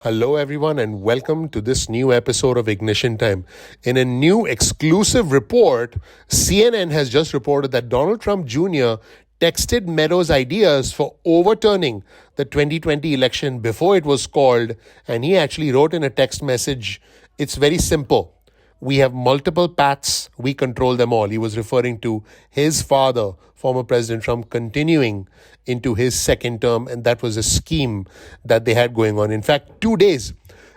Hello, everyone, and welcome to this new episode of Ignition Time. In a new exclusive report, CNN has just reported that Donald Trump Jr. texted Meadows ideas for overturning the 2020 election before it was called, and he actually wrote in a text message, "It's very simple. We have multiple paths, we control them all." He was referring to his father, former President Trump, continuing into his second term, and that was a scheme that they had going on. In fact, 2 days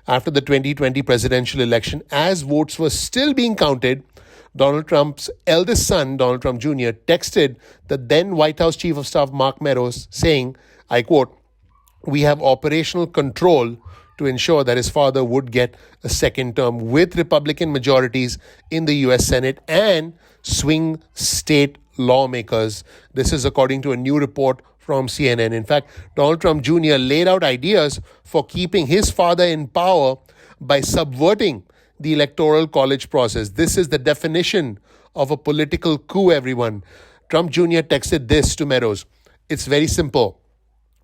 after the 2020 presidential election, as votes were still being counted, Donald Trump's eldest son, Donald Trump Jr., texted the then White House Chief of Staff, Mark Meadows, saying, I quote, "We have operational control to ensure that his father would get a second term with Republican majorities in the U.S. Senate and swing state lawmakers." This is according to a new report from CNN. In fact, Donald Trump Jr. laid out ideas for keeping his father in power by subverting the electoral college process. This is the definition of a political coup, everyone. Trump Jr. texted this to Meadows. "It's very simple.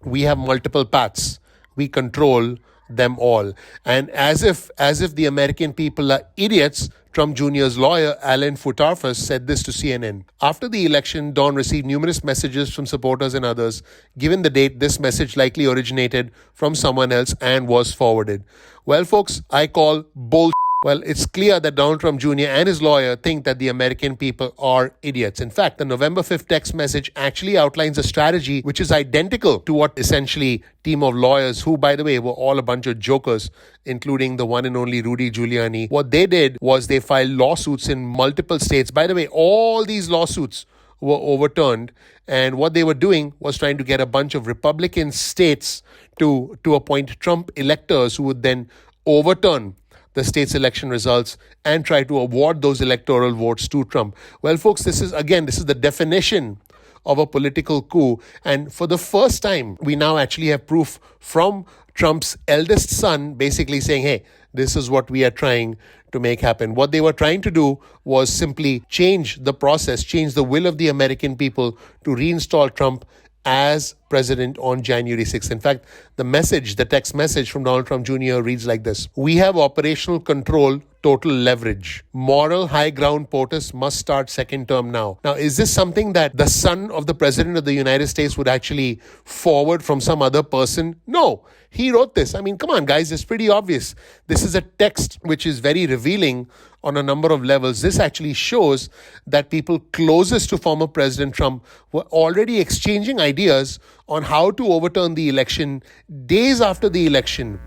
We have multiple paths. We control them all." And as if the American people are idiots, Trump Jr.'s lawyer, Alan Futarfas, said this to CNN. "After the election, Don received numerous messages from supporters and others. Given the date, this message likely originated from someone else and was forwarded." Well, folks, I call bull. Well, it's clear that Donald Trump Jr. and his lawyer think that the American people are idiots. In fact, the November 5th text message actually outlines a strategy which is identical to what essentially team of lawyers, who, by the way, were all a bunch of jokers, including the one and only Rudy Giuliani. What they did was they filed lawsuits in multiple states. By the way, all these lawsuits were overturned. And what they were doing was trying to get a bunch of Republican states to appoint Trump electors who would then overturn the state's election results and try to award those electoral votes to Trump. Well, folks, this is the definition of a political coup. And for the first time, we now actually have proof from Trump's eldest son basically saying, hey, this is what we are trying to make happen. What they were trying to do was simply change the process, change the will of the American people to reinstall Trump as president on January 6th. In fact, the text message from Donald Trump Jr. reads like this. "We have operational control, total leverage. Moral high ground POTUS must start second term now." Now, is this something that the son of the president of the United States would actually forward from some other person? No, he wrote this. I mean, come on, guys, it's pretty obvious. This is a text which is very revealing on a number of levels. This actually shows that people closest to former President Trump were already exchanging ideas on how to overturn the election days after the election,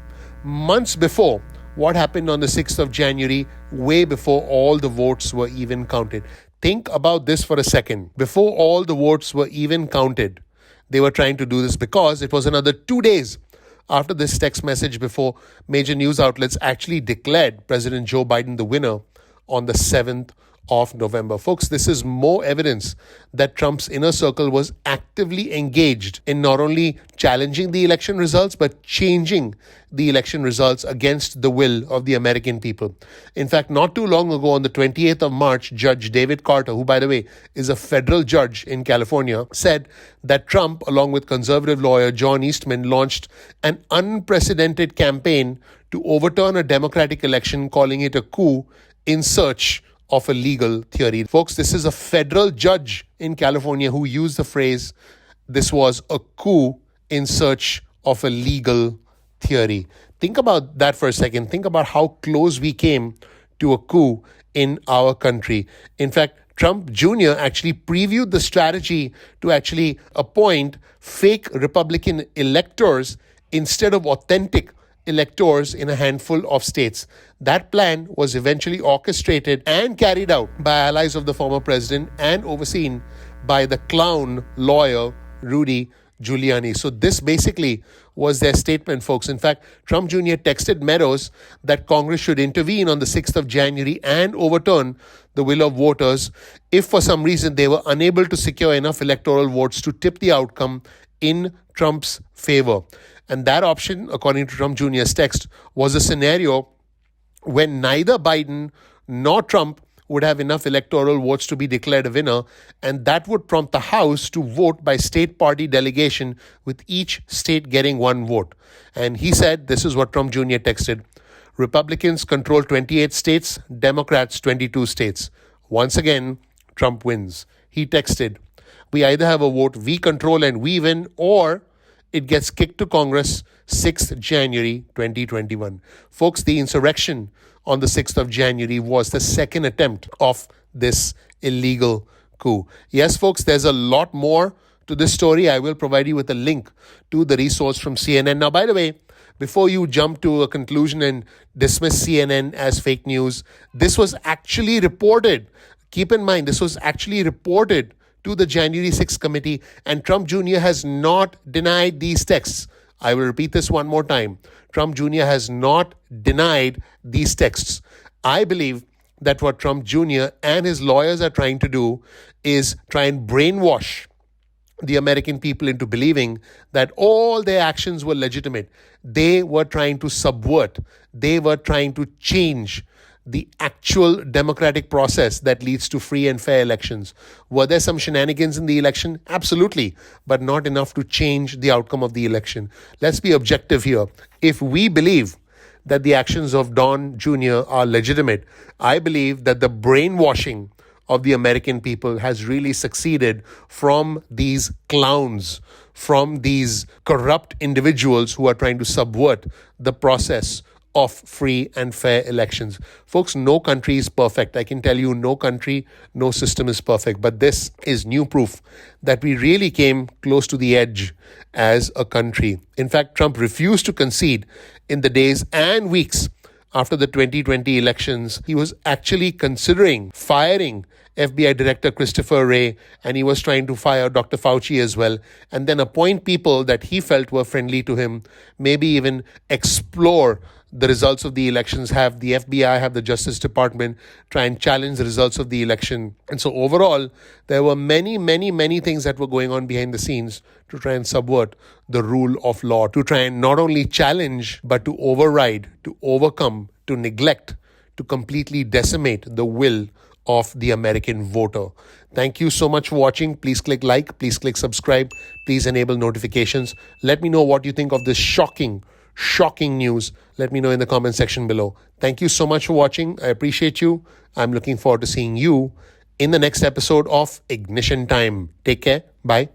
months before what happened on the 6th of January, way before all the votes were even counted. Think about this for a second. Before all the votes were even counted, they were trying to do this because it was another 2 days after this text message before major news outlets actually declared President Joe Biden the winner on the 7th of November. Folks, this is more evidence that Trump's inner circle was actively engaged in not only challenging the election results, but changing the election results against the will of the American people. In fact, not too long ago, on the 28th of March, Judge David Carter, who, by the way, is a federal judge in California, said that Trump, along with conservative lawyer John Eastman, launched an unprecedented campaign to overturn a Democratic election, calling it a coup in search of a legal theory. Folks, this is a federal judge in California who used the phrase, this was a coup in search of a legal theory. Think about that for a second. Think about how close we came to a coup in our country. In fact, Trump Jr. actually previewed the strategy to actually appoint fake Republican electors instead of authentic electors in a handful of states. That plan was eventually orchestrated and carried out by allies of the former president and overseen by the clown lawyer Rudy Giuliani. So this basically was their statement, folks. In fact, Trump Jr. texted Meadows that Congress should intervene on the 6th of January and overturn the will of voters if for some reason they were unable to secure enough electoral votes to tip the outcome in Trump's favor. And that option, according to Trump Jr.'s text, was a scenario when neither Biden nor Trump would have enough electoral votes to be declared a winner, and that would prompt the House to vote by state party delegation, with each state getting one vote. And he said, this is what Trump Jr. texted: Republicans control 28 states, Democrats 22 states. Once again, Trump wins. He texted, we either have a vote we control and we win, or it gets kicked to Congress 6th January 2021. Folks, the insurrection on the 6th of January was the second attempt of this illegal coup. Yes, folks, there's a lot more to this story. I will provide you with a link to the resource from CNN. Now, by the way, before you jump to a conclusion and dismiss CNN as fake news, this was actually reported. Keep in mind, this was actually reported to the January 6th committee, and Trump Jr. has not denied these texts. I will repeat this one more time. Trump Jr. has not denied these texts. I believe that what Trump Jr. and his lawyers are trying to do is try and brainwash the American people into believing that all their actions were legitimate. They were trying to subvert. They were trying to change the actual democratic process that leads to free and fair elections. Were there some shenanigans in the election? Absolutely, but not enough to change the outcome of the election. Let's be objective here. If we believe that the actions of Don Jr. are legitimate, I believe that the brainwashing of the American people has really succeeded from these clowns, from these corrupt individuals who are trying to subvert the process of free and fair elections. Folks, no country is perfect. I can tell you, no country, no system is perfect. But this is new proof that we really came close to the edge as a country. In fact, Trump refused to concede in the days and weeks after the 2020 elections. He was actually considering firing FBI Director Christopher Wray, and he was trying to fire Dr. Fauci as well, and then appoint people that he felt were friendly to him, maybe even explore the results of the elections, have the FBI, have the Justice Department try and challenge the results of the election. And so overall, there were many things that were going on behind the scenes to try and subvert the rule of law, to try and not only challenge, but to override, to overcome, to neglect, to completely decimate the will of the American voter. Thank you so much for watching. Please click like, please click subscribe, please enable notifications. Let me know what you think of this shocking news. Let me know in the comment section below. Thank you so much for watching. I appreciate you. I'm looking forward to seeing you in the next episode of Ignition Time. Take care. Bye.